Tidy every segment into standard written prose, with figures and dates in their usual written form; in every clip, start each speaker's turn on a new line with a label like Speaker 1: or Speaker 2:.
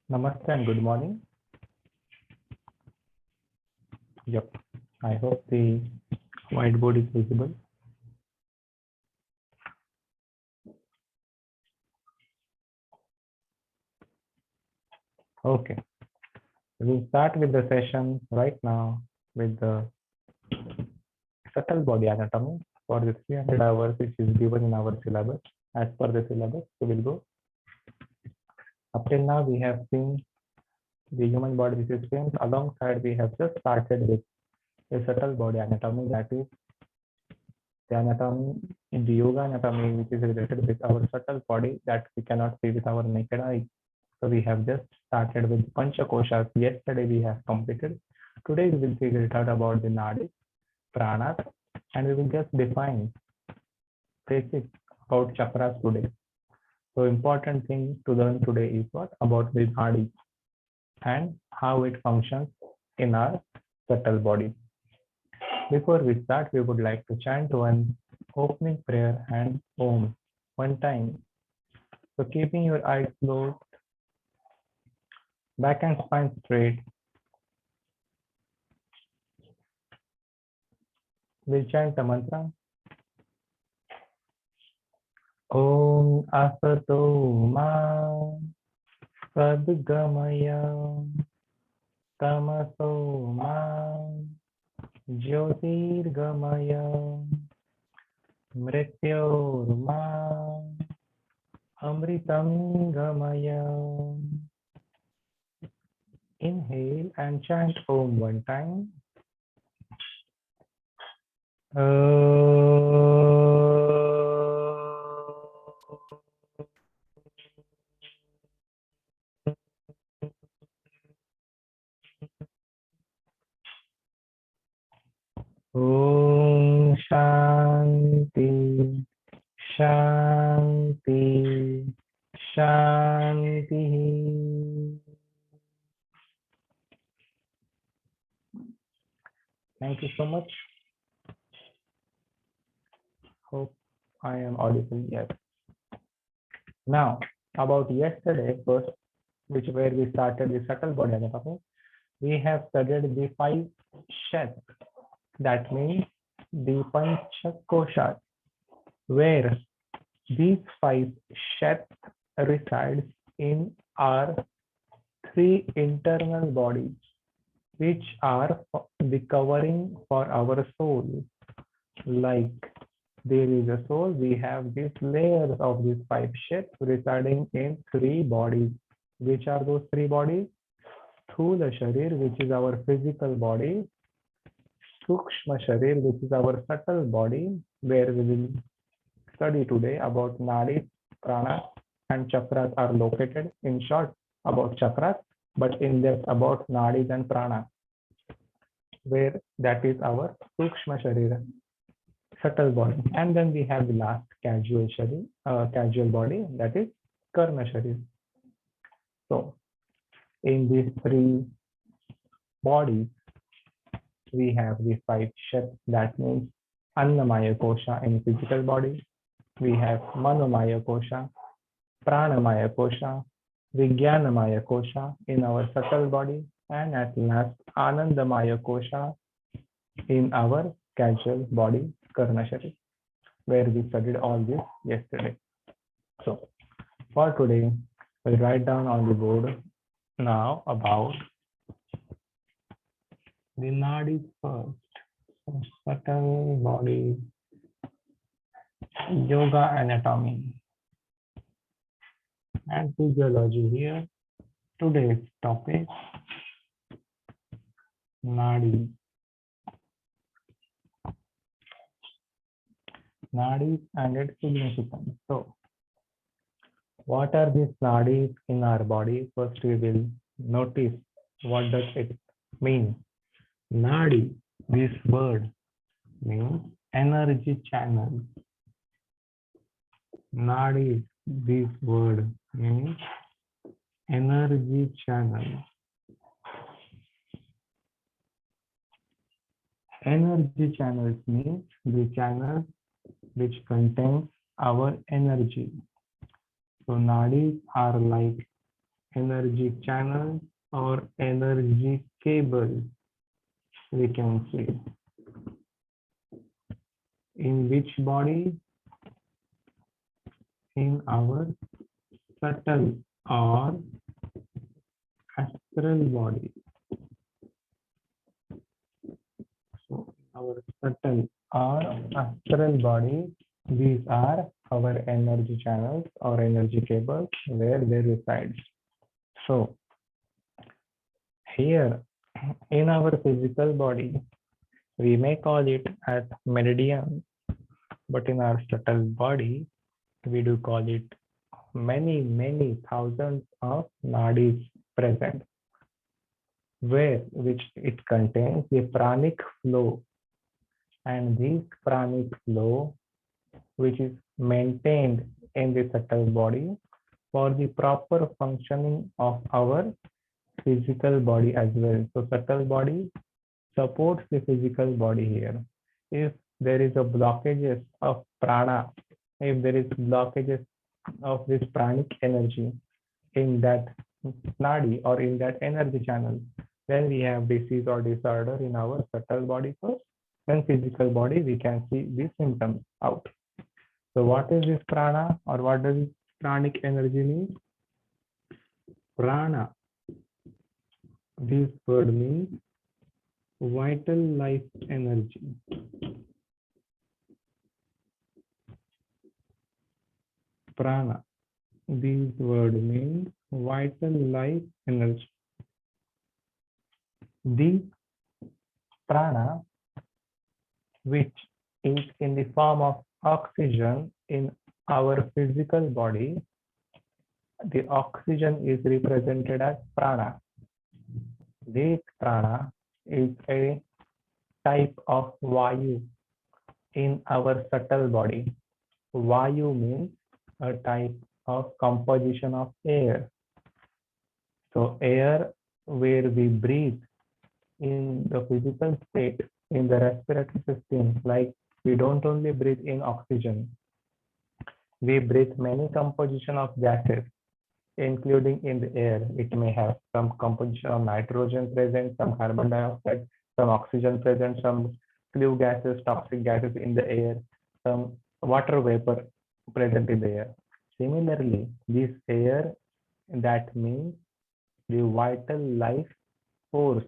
Speaker 1: Namaste and good morning. Yep, I hope the whiteboard is visible. Okay, we'll start with the session right now with the subtle body anatomy for the 300 hours which is given in our syllabus. As per the syllabus, we will go. Up till now, we have seen the human body systems. Alongside, we have just started with a subtle body anatomy, that is the anatomy in the yoga anatomy, which is related with our subtle body that we cannot see with our naked eye. So we have just started with Panchakoshas. Yesterday we have completed. Today we will figure it out about the Nadi, Pranas, and we will just define basic about chakras today. So important thing to learn today is what about the Nadi and how it functions in our subtle body. Before we start, we would like to chant one opening prayer and Om one time. So keeping your eyes closed, back and spine straight, we'll chant the mantra. Om asato ma sadgamaya tamaso ma jyotirgamaya mrityorma amritam gamaya. Inhale and chant Om one time. Om Shanti Shanti Shanti. Thank you so much. Hope I am audible. Yes. Now, about yesterday first, which where we started the subtle body anatomy, we have studied the 5 shets. That means the Panchakoshas, where these 5 shets resides in our 3 internal bodies, which are the covering for our soul. Like there is a soul, we have these layers of these 5 shapes residing in 3 bodies. Which are those 3 bodies? Sthula Sharir, which is our physical body. Sukshma Sharir, which is our subtle body, where we will study today about Nadi, Prana, and Chakras are located. In short, about Chakras, but in depth about Nadis and Prana, where that is our Sukshma Sharira, subtle body. And then we have the last casual body, that is Karma Sharir. So in these 3 bodies, we have the 5 shets. That means Annamaya Kosha in physical body. We have Manomaya Kosha, Pranamaya Kosha, Vijnanamaya Kosha in our subtle body, and at last Anandamaya Kosha in our casual body, Karna Sharir, where we studied all this yesterday. So for today, we'll write down on the board now about the Nadis first. So, subtle body, yoga anatomy, and physiology here. Today's topic, Nadi. Nadis and its significance. So, what are these nadis in our body? First, we will notice what does it mean. Nadi, this word means energy channel. Nadi, this word means energy channel. Energy channels means the channel which contains our energy. So nadis are like energy channels or energy cables we can see. In which body? In our subtle or astral body. So our subtle or astral body, these are our energy channels or energy cables where they reside. So here in our physical body, we may call it as meridian, but in our subtle body, we do call it many thousands of nadis present, which it contains the pranic flow, and this pranic flow, which is maintained in the subtle body for the proper functioning of our physical body as well. So subtle body supports the physical body here. If there is a blockages of prana, if there is blockages of this pranic energy in that nadi or in that energy channel, then we have disease or disorder in our subtle body first. Then physical body, we can see these symptoms out. So what is this prana, or what does pranic energy mean? Prana, this word means vital life energy. Prana, this word means vital life energy. The prana, which is in the form of oxygen in our physical body, the oxygen is represented as prana. This prana is a type of vayu in our subtle body. Vayu means a type of composition of air. So air where we breathe in the physical state, in the respiratory system, like we don't only breathe in oxygen, we breathe many composition of gases, including in the air. It may have some composition of nitrogen present, some carbon dioxide, some oxygen present, some flue gases, toxic gases in the air, some water vapor present in the air. Similarly, this air, that means the vital life force,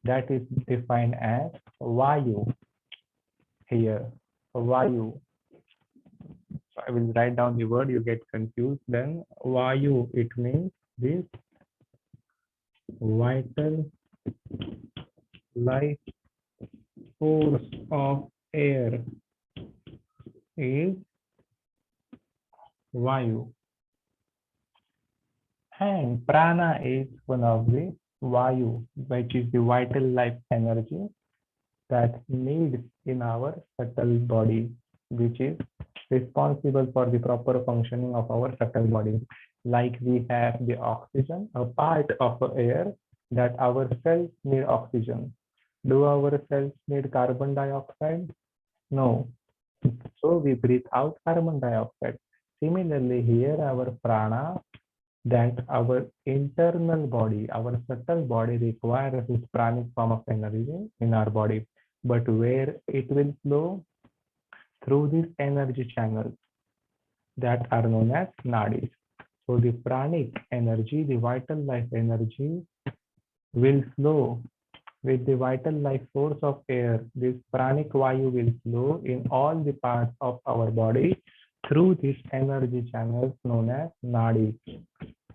Speaker 1: that is defined as vayu here. Vayu. So I will write down the word, you get confused then. Vayu, it means this vital life force of air is vayu. And prana is one of the vayu, which is the vital life energy that needs in our subtle body, which is responsible for the proper functioning of our subtle body. Like we have the oxygen, a part of air that our cells need oxygen. Do our cells need carbon dioxide? No. So we breathe out carbon dioxide. Similarly, here our prana, that our internal body, our subtle body requires this pranic form of energy in our body, but where it will flow? Through these energy channels that are known as nadis. So the pranic energy, the vital life energy, will flow with the vital life force of air. This pranic vayu will flow in all the parts of our body through these energy channels known as nadis.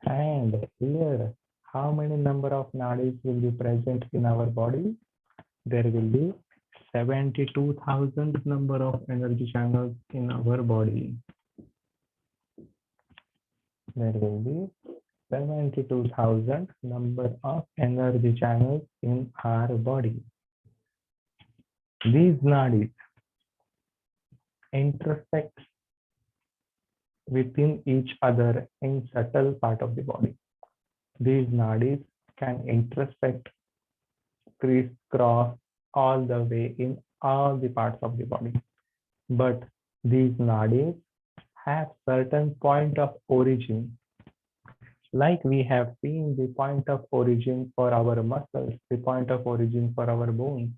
Speaker 1: And here, how many number of nadis will be present in our body? There will be 72,000 number of energy channels in our body. There will be 72,000 number of energy channels in our body. These nadis intersect within each other in subtle part of the body. These nadis can intersect, crisscross all the way in all the parts of the body. But these nadis have certain point of origin. Like we have seen the point of origin for our muscles, the point of origin for our bones,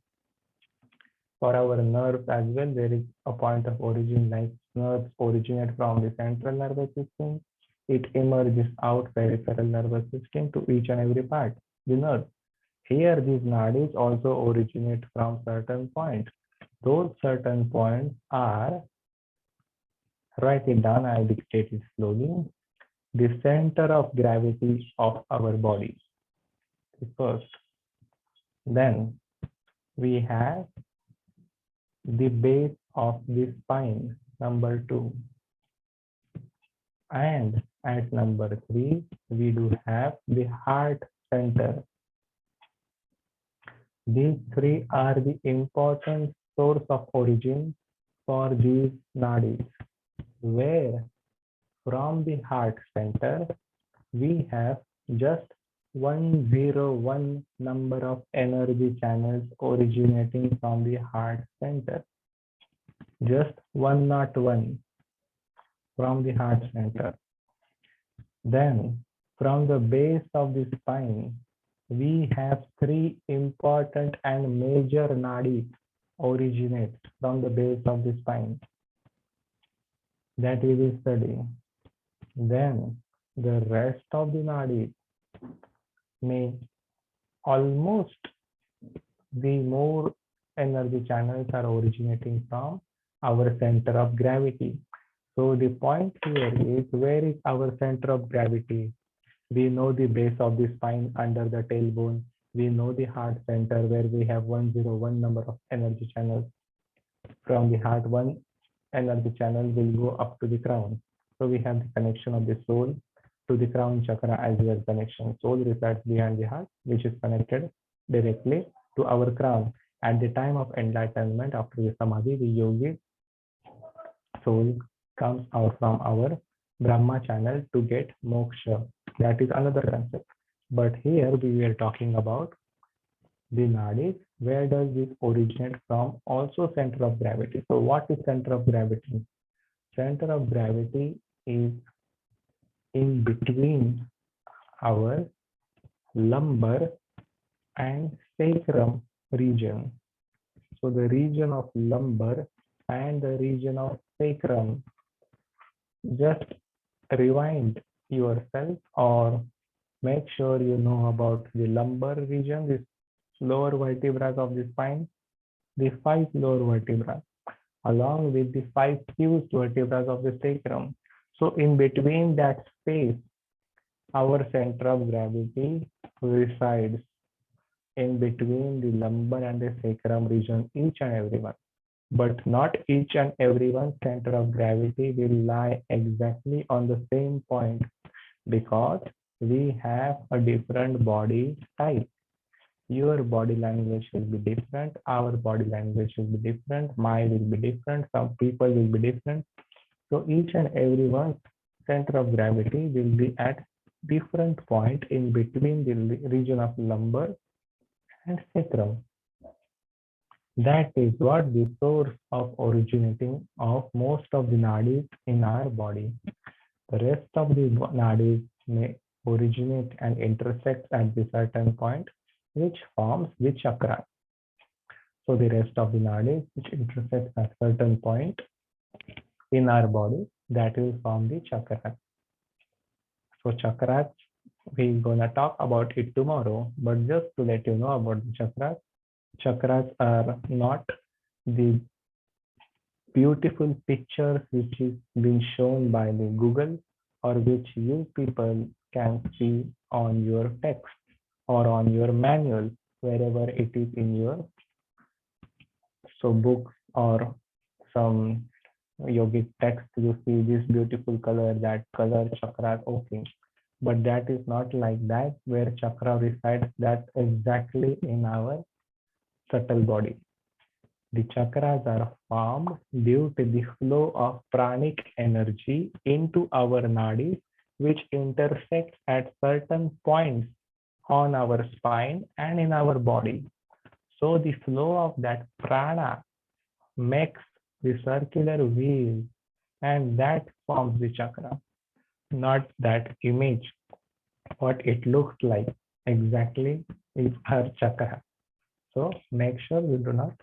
Speaker 1: for our nerves as well, there is a point of origin, like nerves originate from the central nervous system. It emerges out peripheral nervous system to each and every part, the nerve. Here, these nadis also originate from certain points. Those certain points are, write it down, I'll dictate it slowly. The center of gravity of our body, the first. Then we have the base of the spine, number 2. And at number 3, we do have the heart center. These three are the important source of origin for these nadis, where from the heart center, we have just 101 number of energy channels originating from the heart center. Just 101 from the heart center. Then from the base of the spine, we have three important and major nadis originate from the base of the spine that we will study. Then the rest of the nadis may almost the more energy channels are originating from our center of gravity. So the point here is, where is our center of gravity? We know the base of the spine under the tailbone. We know the heart center where we have 101 number of energy channels. From the heart, one energy channel will go up to the crown. So we have the connection of the soul to the crown chakra as well connection. Soul resides behind the heart, which is connected directly to our crown. At the time of enlightenment, after the samadhi, the yogi soul comes out from our Brahma channel to get moksha. That is another concept. But here we were talking about the nadis. Where does this originate from? Also center of gravity. So what is center of gravity? Center of gravity is in between our lumbar and sacrum region. So the region of lumbar and the region of sacrum, just rewind yourself or make sure you know about the lumbar region, this lower vertebrae of the spine, the 5 lower vertebrae, along with the 5 fused vertebrae of the sacrum. So in between that space, our center of gravity resides in between the lumbar and the sacrum region, each and every one. But not each and every one center of gravity will lie exactly on the same point, because we have a different body type. Your body language will be different, our body language will be different, mine will be different, some people will be different. So each and every one's center of gravity will be at different point in between the region of lumbar and sacrum. That is what the source of originating of most of the nadis in our body. The rest of the nadis may originate and intersect at the certain point, which forms the chakra. So the rest of the nadis which intersect at certain point in our body, that will form the chakra. So chakras, we're gonna talk about it tomorrow, but just to let you know about the chakras, chakras are not the beautiful pictures which is been shown by the Google, or which you people can see on your text or on your manual, wherever it is in your books or some yogic text. You see this beautiful color, that color, chakra, okay. But that is not like that, where chakra resides, that exactly in our subtle body. The chakras are formed due to the flow of pranic energy into our nadis, which intersect at certain points on our spine and in our body. So the flow of that prana makes the circular wheel, and that forms the chakra, not that image. what it looks like exactly is her chakra. So make sure you do not.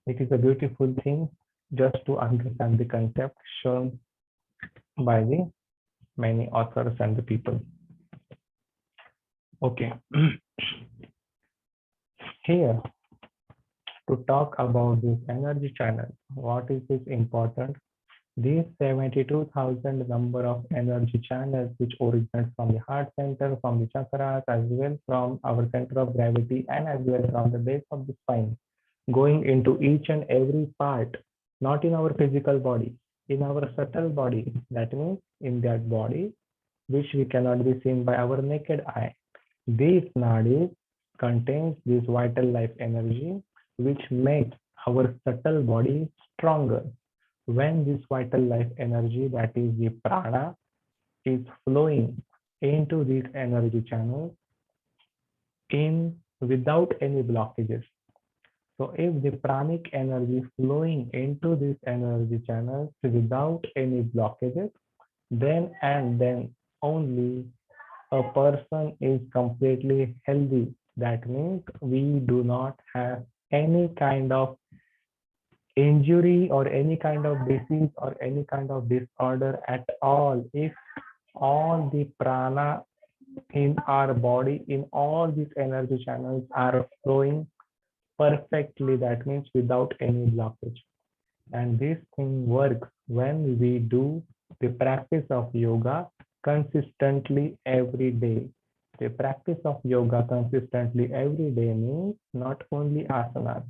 Speaker 1: It is a beautiful thing just to understand the concept shown by the many authors and the people. Okay, here to talk about this energy channel, what is this important? These 72,000 number of energy channels which originate from the heart center, from the chakras, as well from our center of gravity, and as well from the base of the spine, going into each and every part, not in our physical body, in our subtle body. That means in that body which we cannot be seen by our naked eye. These nadis contains this vital life energy which makes our subtle body stronger. When this vital life energy, that is the prana, is flowing into these energy channels in without any blockages. So if the pranic energy flowing into these energy channels without any blockages, then and then only a person is completely healthy. That means we do not have any kind of injury or any kind of disease or any kind of disorder at all. If all the prana in our body, in all these energy channels are flowing perfectly, that means without any blockage. And this thing works when we do the practice of yoga consistently every day. The practice of yoga consistently every day means not only asanas,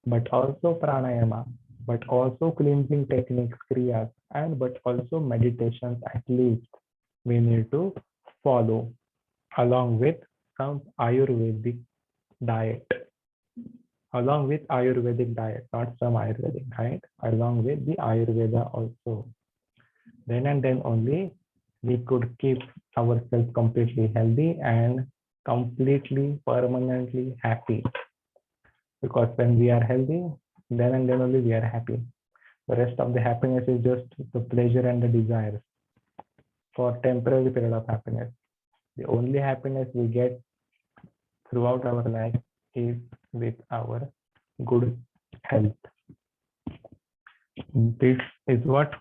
Speaker 1: but also pranayama, but also cleansing techniques, kriyas, and but also meditations at least we need to follow along with some Ayurvedic diet. Along with Ayurvedic diet, not some Ayurvedic diet, along with the Ayurveda also. Then and then only we could keep ourselves completely healthy and completely permanently happy. Because when we are healthy, then and then only we are happy. The rest of the happiness is just the pleasure and the desires for temporary period of happiness. The only happiness we get throughout our life is with our good health. This is what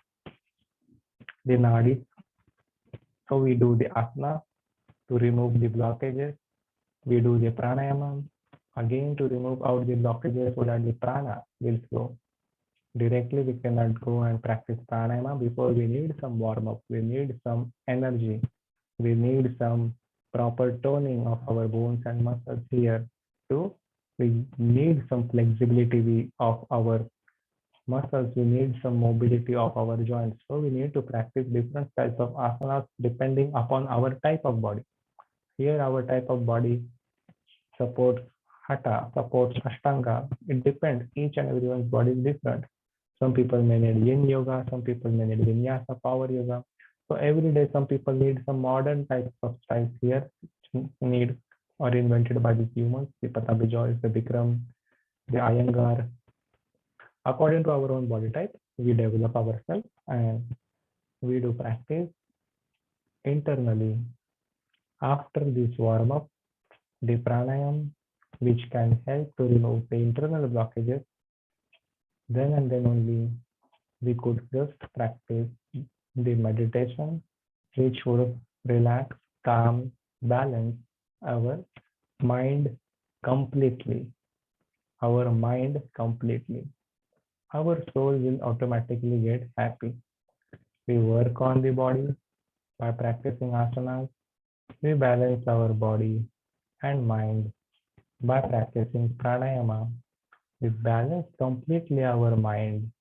Speaker 1: the nadi. So we do the asana to remove the blockages. We do the pranayama again to remove out the blockages so that the prana will flow. Directly we cannot go and practice pranayama before we need some warm up. We need some energy. We need some proper toning of our bones and muscles here to we need some flexibility of our muscles, we need some mobility of our joints. So we need to practice different types of asanas depending upon our type of body. Here our type of body supports hatha, supports ashtanga. It depends. Each and everyone's body is different. Some people may need yin yoga, some people may need vinyasa, power yoga. So every day some people need some modern types of styles here, need or invented by the humans, the Patabi Joyce, the Bikram, the Iyengar. According to our own body type, we develop ourselves and we do practice internally. After this warm up, the pranayam, which can help to remove the internal blockages, then and then only we could just practice the meditation, which would relax, calm, balance our mind completely. Our mind completely. Our soul will automatically get happy. We work on the body by practicing asanas. We balance our body and mind by practicing pranayama. We balance completely our mind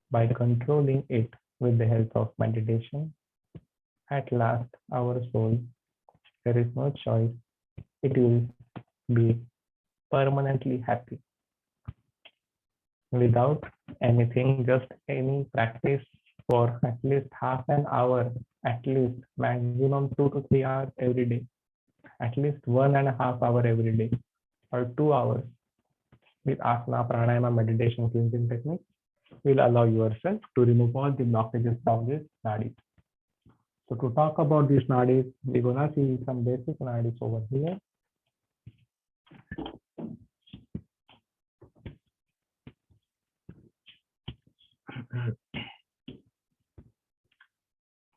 Speaker 1: by controlling it with the help of meditation. At last, our soul, there is no choice, it will be permanently happy without anything, just any practice for at least half an hour, at least maximum 2 to 3 hours every day, at least 1.5 hours every day, or 2 hours with asana, pranayama, meditation, cleansing technique will allow yourself to remove all the blockages from this nadi. So to talk about these nadis, we're gonna see some basic nadis over here.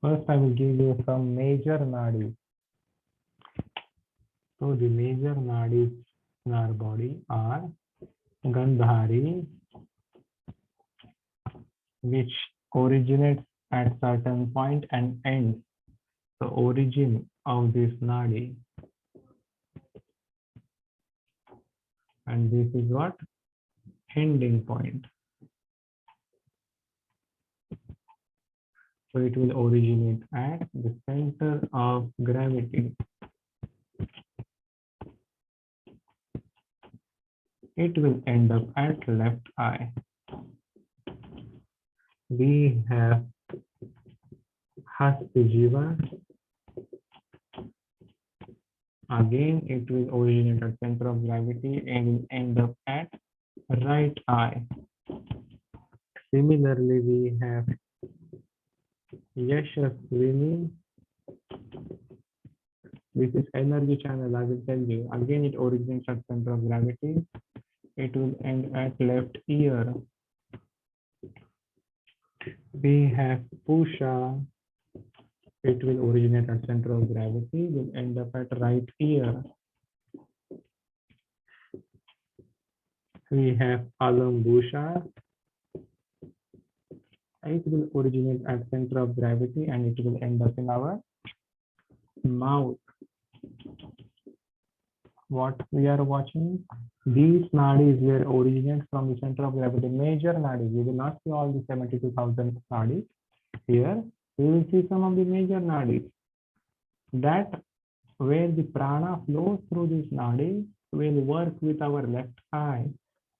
Speaker 1: First, I will give you some major nadis. So the major nadis in our body are Gandhari, which originates at certain point and ends. The origin of this nadi, and this is what? Ending point. So it will originate at the center of gravity. It will end up at left eye. We have Hastajiva. Again, it will originate at center of gravity and will end up at right eye. Similarly, we have Yashaswini. This is energy channel, I will tell you. Again, it originates at center of gravity. It will end at left ear. We have Pusha. It will originate at center of gravity, will end up at right ear. We have Alambusha. It will originate at center of gravity and it will end up in our mouth. What we are watching, these nadis will originate from the center of gravity, major nadis. We will not see all the 72,000 nadis here. We will see some of the major nadis, that where the prana flows through this nadi will work with our left eye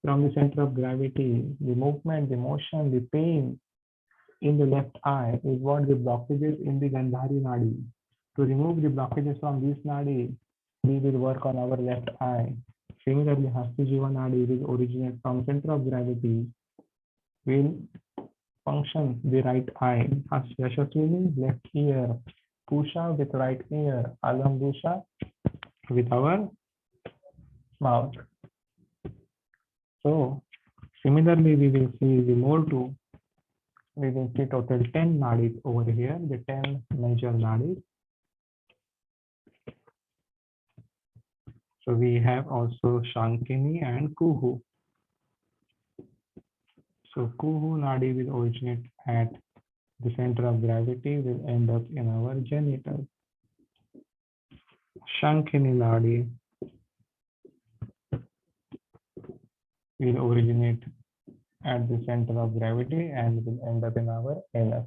Speaker 1: from the center of gravity. The movement, the motion, the pain in the left eye is what the blockages in the Gandhari nadi. To remove the blockages from this nadi, we will work on our left eye. Similarly, Hastajiva nadi will originate from center of gravity, will function the right eye. Yashaswini, left ear. Pusha with right ear. Alambusha with our mouth. So similarly, we will see the more too. We will see total 10 nadis over here, the 10 major nadis. So we have also Shankini and Kuhu. So Kuhu nadi will originate at the center of gravity, will end up in our genitals. Shankini nadi will originate at the center of gravity and will end up in our anus.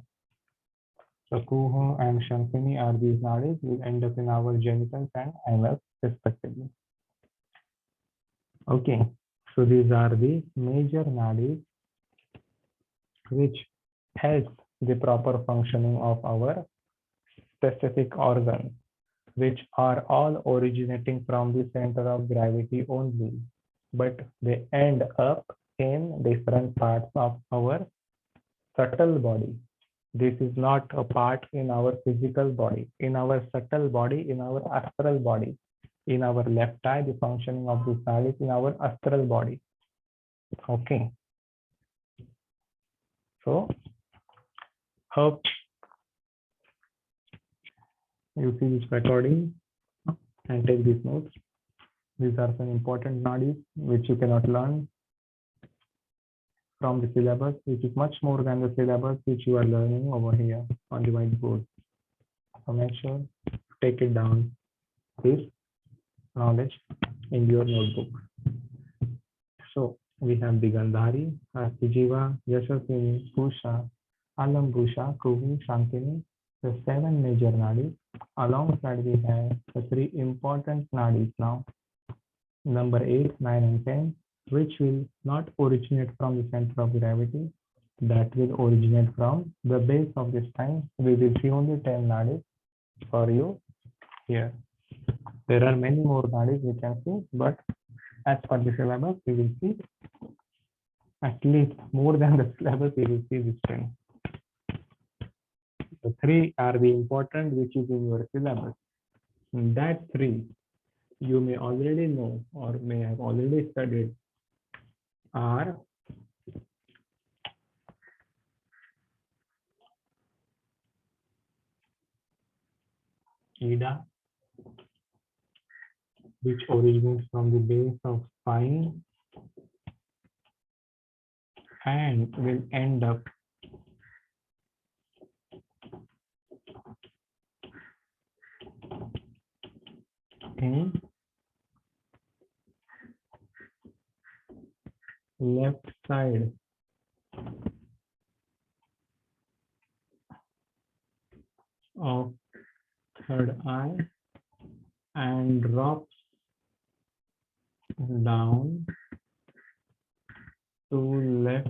Speaker 1: So Kuhu and Shankini are these nadis, will end up in our genitals and anus respectively. Okay, so these are the major nadis which help the proper functioning of our specific organs, which are all originating from the center of gravity only, but they end up in different parts of our subtle body. This is not a part in our physical body, in our subtle body, in our astral body. In our left eye, the functioning of this nadi is in our astral body. Okay. So, hope you see this recording and take these notes. These are some important nadis which you cannot learn from the syllabus, which is much more than the syllabus which you are learning over here on the whiteboard. So make sure to take it down, this knowledge in your notebook. So we have the Gandhari, Hastajiva, Yashaswini, Pusha, Alambusha, Kuhu, Shankini, the 7 major nadis. Alongside we have the 3 important nadis now, number 8, 9 and 10, which will not originate from the center of gravity, that will originate from the base of the spine. We will see only 10 nadis for you here. There are many more nadis we can see, but as per the syllabus, we will see at least more than the syllabus, we will see this 10. The three are the important which is in your syllabus. That three you may already know or may have already studied are Ida, which originates from the base of spine and will end up in left side of third eye and drops down to left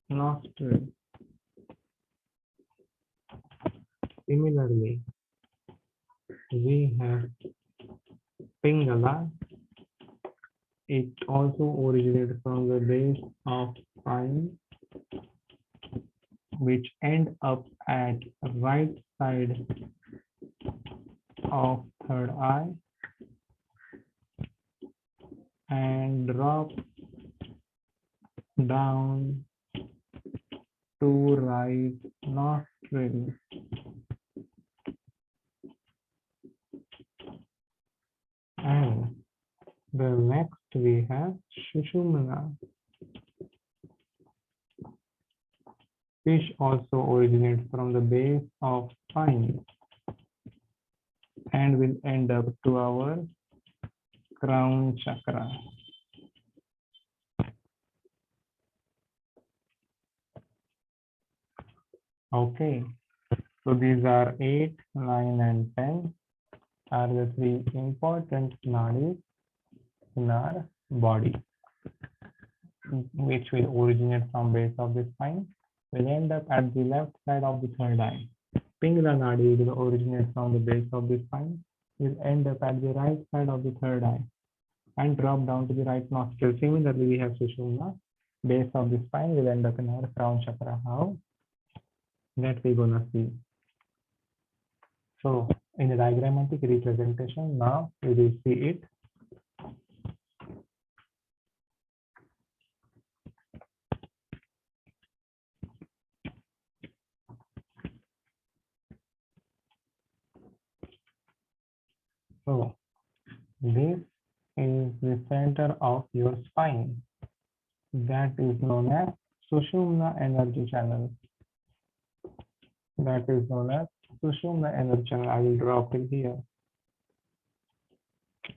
Speaker 1: nostril. Similarly, we have Pingala. It also originates from the base of spine, which end up at right side of third eye and drop down to right nostril. And the next we have Sushumna, which also originates from the base of spine and will end up to our crown chakra. Okay, so these are 8, 9, and 10 are the three important nadis in our body, which will originate from base of the spine, will end up at the left side of the third eye. Pingala nadi will originate from the base of the spine, will end up at the right side of the third eye and drop down to the right nostril. Similarly, we have Sushumna, base of the spine will end up in our crown chakra. How? That we're gonna see. So in the diagrammatic representation, now we will see it. So this is the center of your spine. That is known as Sushumna energy channel. That is known as Sushumna energy channel. I will drop it here.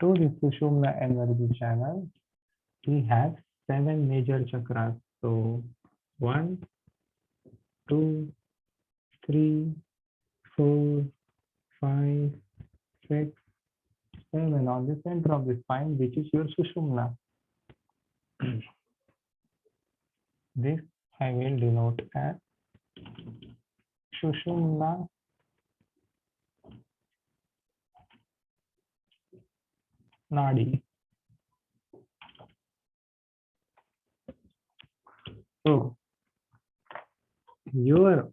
Speaker 1: To the Sushumna energy channel, we have 7 major chakras. So 1, 2, 3, 4, 5, 6, 7 on the center of the spine, which is your Sushumna. This I will denote as Sushumna Nadi. So your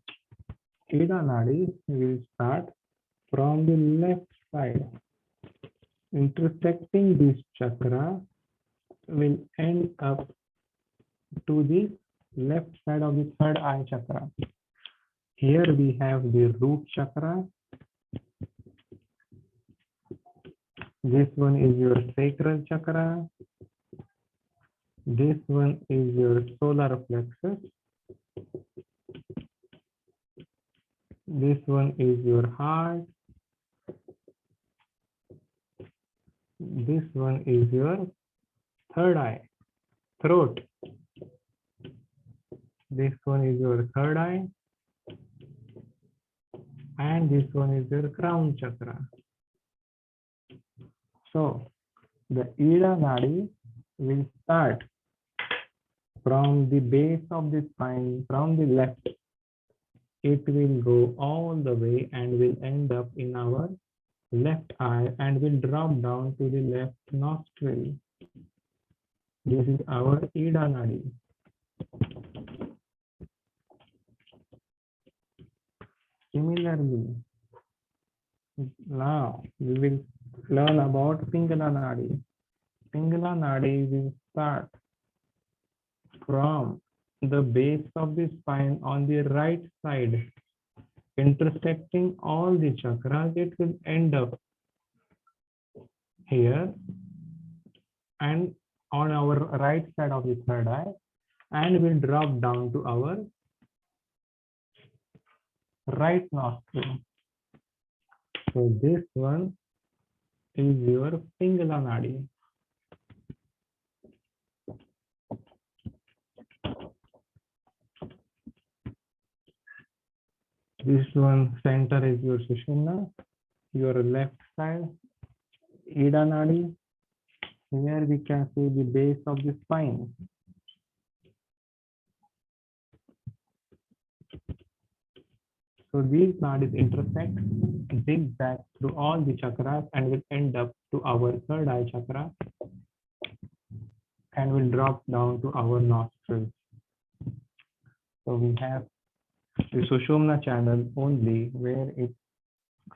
Speaker 1: Ida Nadi will start from the left side. Intersecting this chakra will end up to the left side of the third eye chakra. Here we have the root chakra. This one is your sacral chakra. This one is your solar plexus. This one is your heart. This one is your third eye, throat. This one is your third eye. And this one is your crown chakra. So the Ida Nadi will start from the base of the spine, from the left. It will go all the way and will end up in our left eye and will drop down to the left nostril. This is our Ida Nadi. Similarly, now we will learn about Pingala Nadi. Pingala Nadi will start from the base of the spine on the right side, intersecting all the chakras. It will end up here and on our right side of the third eye, and will drop down to our right nostril. So this one is your Pingala Nadi. This one center is your Sushumna, your left side, Ida Nadi. Here we can see the base of the spine. So these nadis intersect, zigzag through all the chakras and will end up to our third eye chakra and will drop down to our nostrils. So we have the Sushumna channel only where it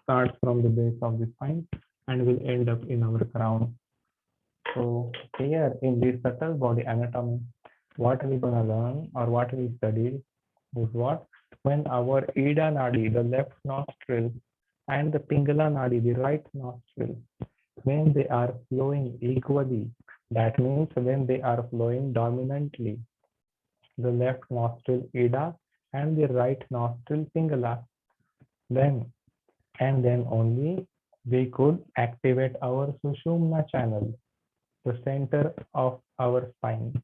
Speaker 1: starts from the base of the spine and will end up in our crown. So here in this subtle body anatomy, what we're gonna learn or what we study is what? When our Ida Nadi, the left nostril, and the Pingala Nadi, the right nostril, when they are flowing equally, that means when they are flowing dominantly, the left nostril Ida and the right nostril Pingala, then and then only we could activate our Sushumna channel, the center of our spine.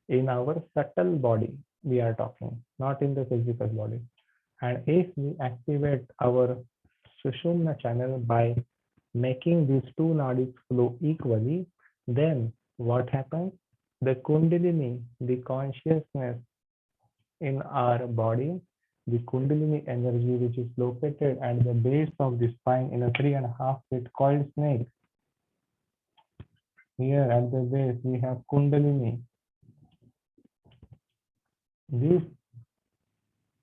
Speaker 1: In our subtle body, we are talking, not in the physical body. And if we activate our Sushumna channel by making these two nadis flow equally, then what happens? The Kundalini, the consciousness in our body, the Kundalini energy which is located at the base of the spine in a 3.5 feet coiled snake. Here at the base we have Kundalini. This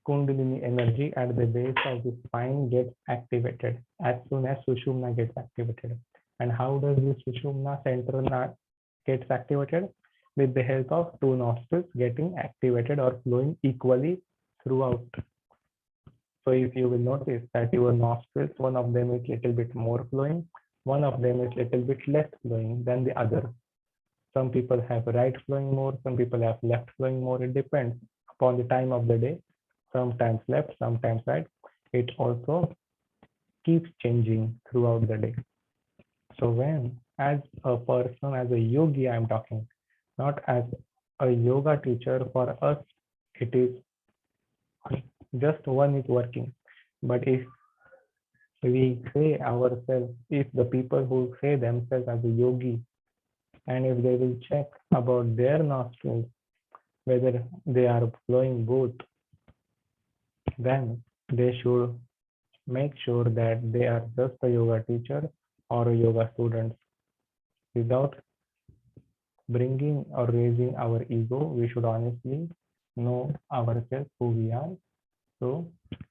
Speaker 1: Kundalini energy at the base of the spine gets activated as soon as Sushumna gets activated. And how does this Sushumna center gets activated? With the help of two nostrils getting activated or flowing equally throughout. So if you will notice that your nostrils, one of them is little bit more flowing, one of them is little bit less flowing than the other. Some people have right flowing more, some people have left flowing more. It depends upon the time of the day. Sometimes left, sometimes right. It also keeps changing throughout the day. So when, as a person, as a yogi, I'm talking, not as a yoga teacher, for us, it is just one is working. But if we say ourselves, if the people who say themselves as a yogi, and if they will check about their nostrils, whether they are flowing both, then they should make sure that they are just a yoga teacher or a yoga student. Without bringing or raising our ego, we should honestly know ourselves who we are. So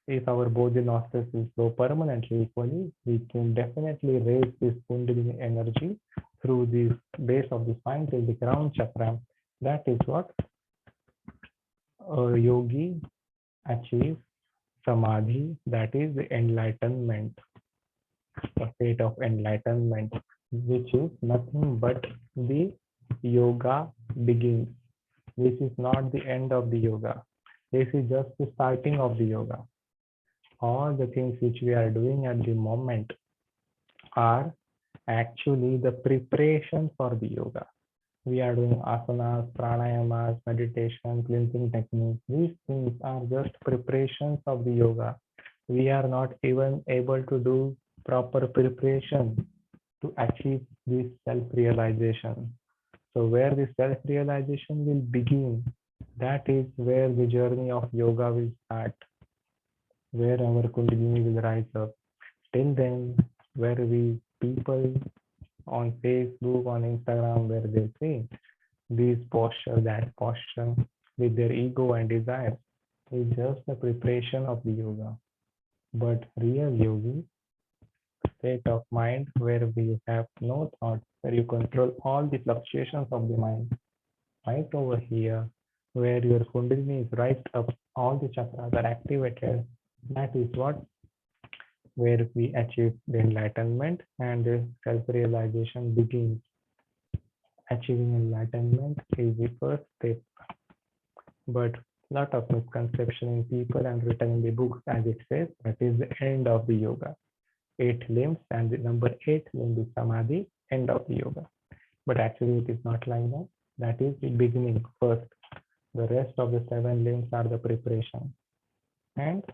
Speaker 1: if our both the nostrils will flow permanently equally, we can definitely raise this Kundalini energy through the base of the spine till the crown chakra. That is what a yogi achieves samadhi, that is the enlightenment, a state of enlightenment, which is nothing but the yoga begins. This is not the end of the yoga. This is just the starting of the yoga. All the things which we are doing at the moment are actually the preparation for the yoga. We are doing asanas, pranayamas, meditation, cleansing techniques. These things are just preparations of the yoga. We are not even able to do proper preparation to achieve this self-realization. So where the self-realization will begin, that is where the journey of yoga will start, where our Kundalini will rise up. Till then, where we people on Facebook, on Instagram, where they say this posture, that posture, with their ego and desire, is just the preparation of the yoga. But real yogi state of mind where we have no thoughts, where you control all the fluctuations of the mind. Right over here, where your kundalini is right up, all the chakras are activated. That is what where we achieve the enlightenment and the self-realization begins. Achieving enlightenment is the first step, but lot of misconception in people and written in the books as it says that is the end of the yoga. 8 limbs and the number 8 limb is samadhi, end of the yoga. But actually it is not like that. That is the beginning first. The rest of the 7 limbs are the preparation. And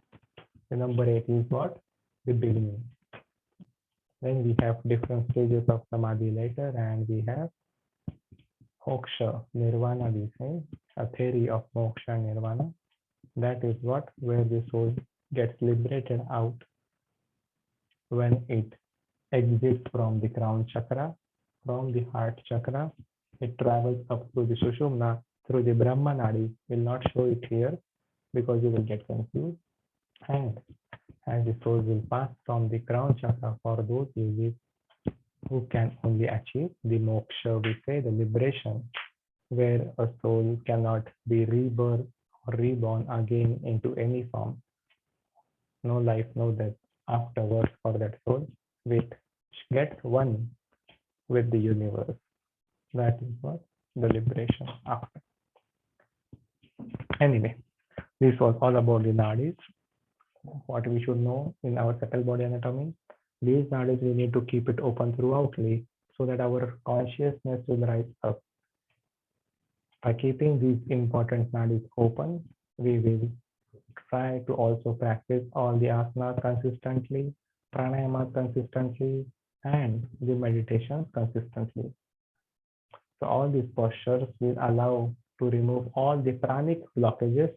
Speaker 1: the number 8 is what? The beginning. Then we have different stages of samadhi later, and we have moksha, nirvana, we say, a theory of moksha and nirvana. That is what where the soul gets liberated out when it exits from the crown chakra, from the heart chakra. It travels up to the Sushumna through the Brahma Nadi. Will not show it here because you will get confused. And as the soul will pass from the crown chakra for those yogis who can only achieve the moksha, we say the liberation, where a soul cannot be rebirth or reborn again into any form. No life, no death afterwards for that soul, which gets one with the universe. That is what the liberation after. Anyway, this was all about the nadis. What we should know in our subtle body anatomy. These nadis we need to keep it open throughoutly so that our consciousness will rise up. By keeping these important nadis open, we will try to also practice all the asanas consistently, pranayama consistently, and the meditations consistently. So all these postures will allow to remove all the pranic blockages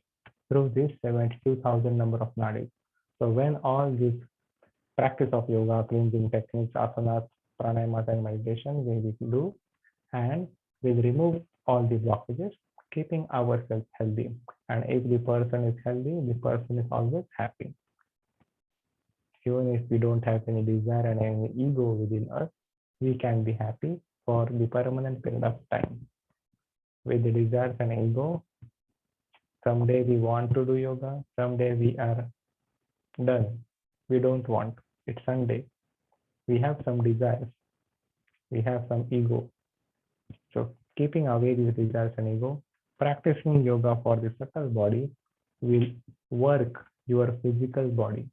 Speaker 1: through this 72,000 number of nadis. So when all these practice of yoga, cleansing techniques, asanas, pranayamas, and meditation we will do, and we'll remove all the blockages, keeping ourselves healthy. And if the person is healthy, the person is always happy. Even if we don't have any desire and any ego within us, we can be happy for the permanent period of time. With the desires and ego, someday we want to do yoga, someday we are done. We don't want. It's Sunday. We have some desires. We have some ego. So keeping away these desires and ego, practicing yoga for the subtle body will work your physical body.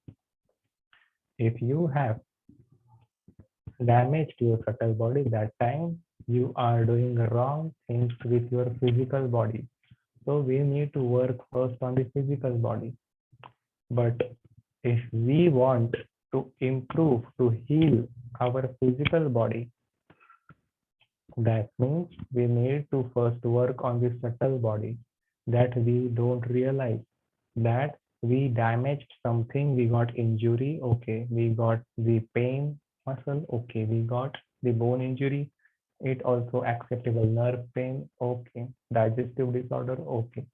Speaker 1: If you have damaged your subtle body, that time you are doing wrong things with your physical body. So we need to work first on the physical body. But if we want to improve, to heal our physical body, that means we need to first work on the subtle body, that we don't realize that we damaged something, we got injury, okay, we got the pain muscle, okay, we got the bone injury, it also acceptable nerve pain, okay, digestive disorder, okay,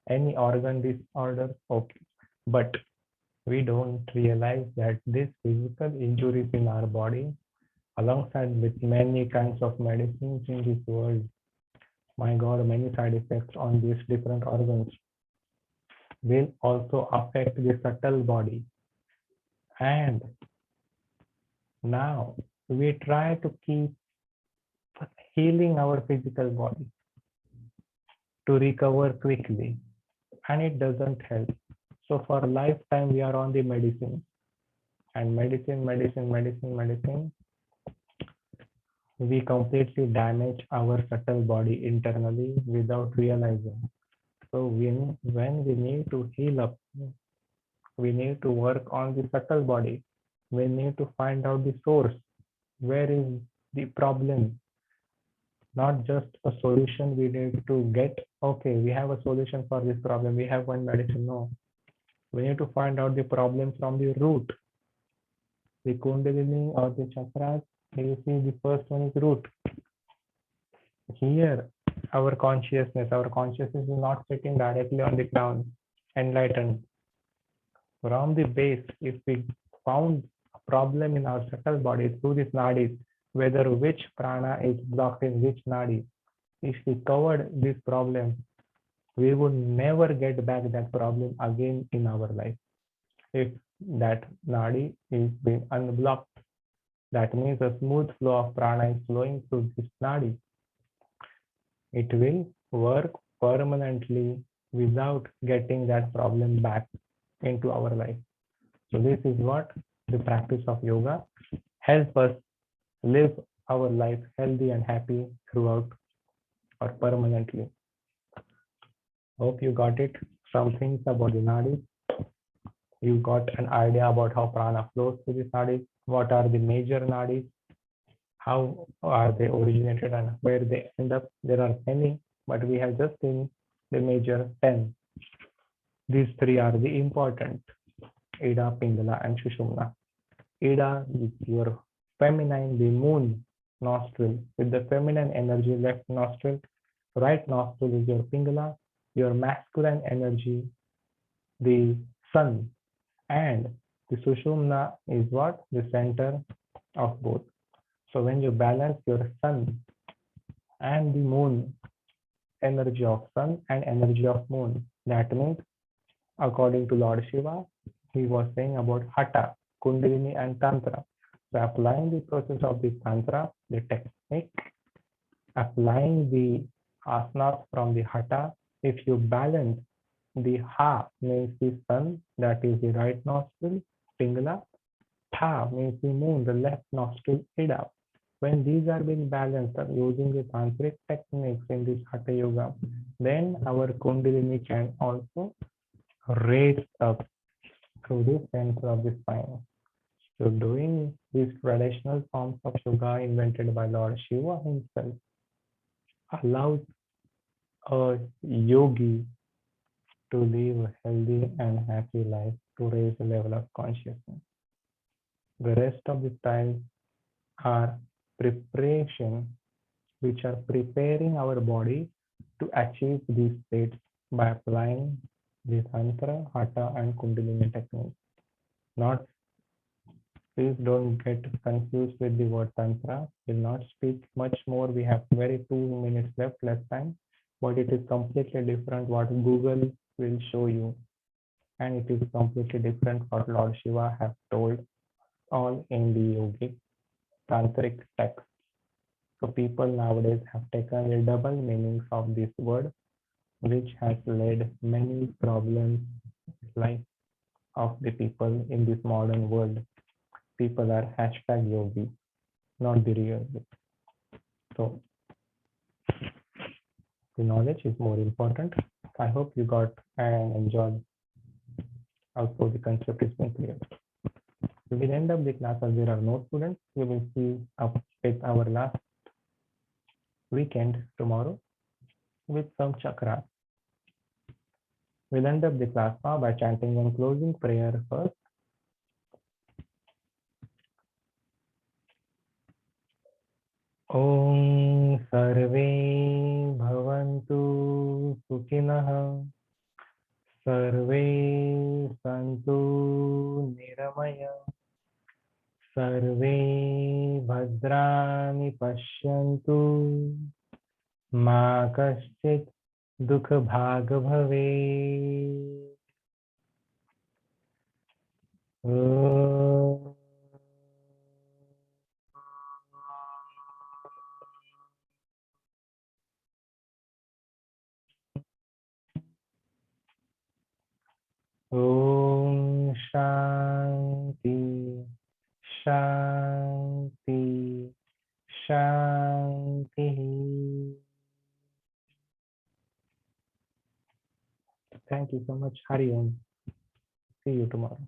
Speaker 1: any organ disorder, okay. But we don't realize that this physical injuries in our body, alongside with many kinds of medicines in this world, my God, many side effects on these different organs, will also affect the subtle body. And now we try to keep healing our physical body to recover quickly, and it doesn't help. So for a lifetime, we are on the medicine, and medicine. We completely damage our subtle body internally without realizing. So when we need to heal up, we need to work on the subtle body. We need to find out the source. Where is the problem? Not just a solution we need to get. Okay, we have a solution for this problem. We have one medicine. No, we need to find out the problem from the root. The kundalini or the chakras, you see the first one is root. Here, our consciousness is not sitting directly on the ground, enlightened. From the base, if we found a problem in our subtle body through this nadis, whether which prana is blocked in which nadi, if we covered this problem, we would never get back that problem again in our life. If that nadi is being unblocked, that means a smooth flow of prana is flowing through this nadi. It will work permanently without getting that problem back into our life. So this is what the practice of yoga helps us live our life healthy and happy throughout or permanently. Hope you got it. Some things about the nadis. You got an idea about how prana flows through the nadis. What are the major nadis? How are they originated and where they end up? There are many, but we have just seen the major 10. These three are the important: Ida, Pingala, and Sushumna. Ida is your feminine, the moon nostril, with the feminine energy left nostril. Right nostril is your Pingala, your masculine energy, the sun, and the Sushumna is what? The center of both. So when you balance your sun and the moon, energy of sun and energy of moon, that means according to Lord Shiva, he was saying about Hatha, Kundalini and Tantra. So applying the process of the Tantra, the technique, applying the asanas from the Hatha, if you balance the Ha means the sun, that is the right nostril, Pingala. Tha means the moon, the left nostril, Ida. When these are being balanced using the tantric techniques in this Hatha Yoga, then our Kundalini can also raise up through the center of the spine. So doing these traditional forms of yoga invented by Lord Shiva himself allows a yogi to live a healthy and happy life, to raise the level of consciousness. The rest of the styles are preparation, which are preparing our body to achieve these states by applying the Tantra, Hatha, and Kundalini techniques. Not, please don't get confused with the word Tantra. Will not speak much more. We have very 2 minutes left, less time, but it is completely different what Google will show you. And it is completely different what Lord Shiva have told all in the yogic tantric text. So people nowadays have taken the double meanings of this word, which has led many problems in life of the people in this modern world. People are hashtag yogi, not the real. So the knowledge is more important. I hope you got and enjoyed. Also, the concept is been clear. We will end up the class as there are no students. We will see up with our last weekend tomorrow with some chakras. We'll end up the class now by chanting one closing prayer first. Om Sarve Bhavantu Sukhinah Sarve Santu Niramaya Sarve Bhadrani Pashyantu Ma Kaschit Dukha Bhag Bhave. Om Shanti Shanti Shanti. Thank you so much. Hari Om. See you tomorrow.